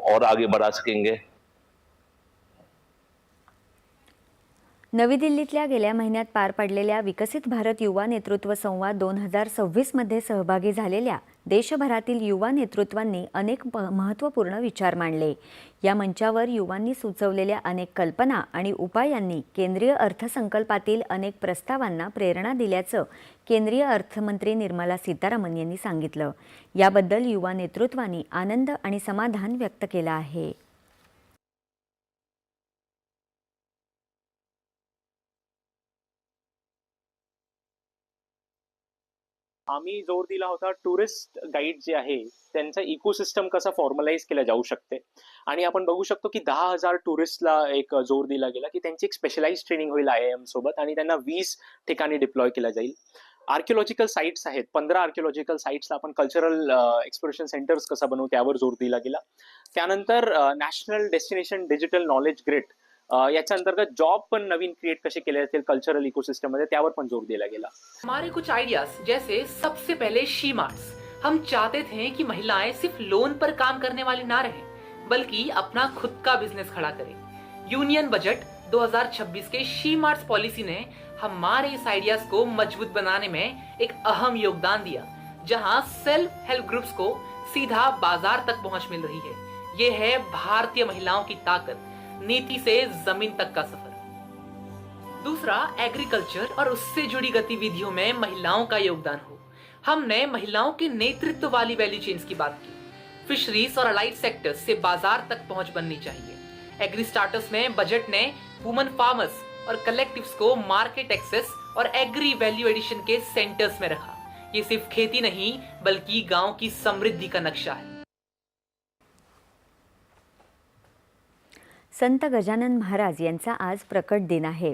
और आगे बढ़ा सकेंगे। नवी दिल्लीतल्या गेल्या महिन्यात पार पडलेल्या विकसित भारत युवा नेतृत्व संवाद 2026 मध्ये सहभागी झालेल्या देशभरातील युवा नेतृत्वांनी अनेक महत्त्वपूर्ण विचार मांडले। या मंचावर युवांनी सुचवलेल्या अनेक कल्पना आणि उपायांनी केंद्रीय अर्थसंकल्पातील अनेक प्रस्तावांना प्रेरणा दिल्याचं केंद्रीय अर्थमंत्री निर्मला सीतारामन यांनी सांगितलं। याबद्दल युवा नेतृत्वांनी आनंद आणि समाधान व्यक्त केलं आहे। आम्ही जोर दिला होता टुरिस्ट गाईड जे आहे त्यांचा इकोसिस्टम कसा फॉर्मलाइज केला जाऊ शकते आणि आपण बघू शकतो की 10,000 टुरिस्टला एक जोर दिला गेला की त्यांची एक स्पेशलाइज ट्रेनिंग होईल IIM सोबत आणि त्यांना 20 ठिकाणी डिप्लॉय केला जाईल। आर्किओलॉजिकल साइट्स आहेत, 15 आर्किओलॉजिकल साइट्सला आपण कल्चरल एक्सप्लोरेशन सेंटर्स कसा बनवू त्यावर जोर दिला गेला। त्यानंतर national destination digital knowledge grid याच्या अंतर्गत जॉब पण नवीन क्रिएट कसे केले जातील कल्चरल इकोसिस्टम मध्ये त्यावर पण जोर दिला गेला। हमारे कुछ आइडियाज जैसे सबसे पहले शी मार्ट्स। हम चाहते थे कि महिलाएं सिर्फ लोन पर काम करने वाली ना रहे बल्कि अपना खुद का बिजनेस खड़ा करें। यूनियन बजट 2026 के शी मार्ट्स पॉलिसी ने हमारे इस आइडियाज को मजबूत बनाने में एक अहम योगदान दिया, जहां सेल्फ हेल्प ग्रुप्स को सीधा बाजार तक पहुंच मिल रही है। ये है भारतीय महिलाओं की ताकत, नीति से जमीन तक का सफर। दूसरा, एग्रीकल्चर और उससे जुड़ी गतिविधियों में महिलाओं का योगदान हो। हमने महिलाओं के नेतृत्व वाली वैल्यू चेन्स की बात की। फिशरीज और अलाइड सेक्टर्स से बाजार तक पहुंच बननी चाहिए। एग्री स्टार्टर्स में बजट ने वुमन फार्मर्स और कलेक्टिव्स को मार्केट एक्सेस और एग्री वैल्यू एडिशन के सेंटर्स में रखा। ये सिर्फ खेती नहीं बल्कि गांव की समृद्धि का नक्शा है। संत गजानन महाराज यांचा आज प्रकट दिन आहे।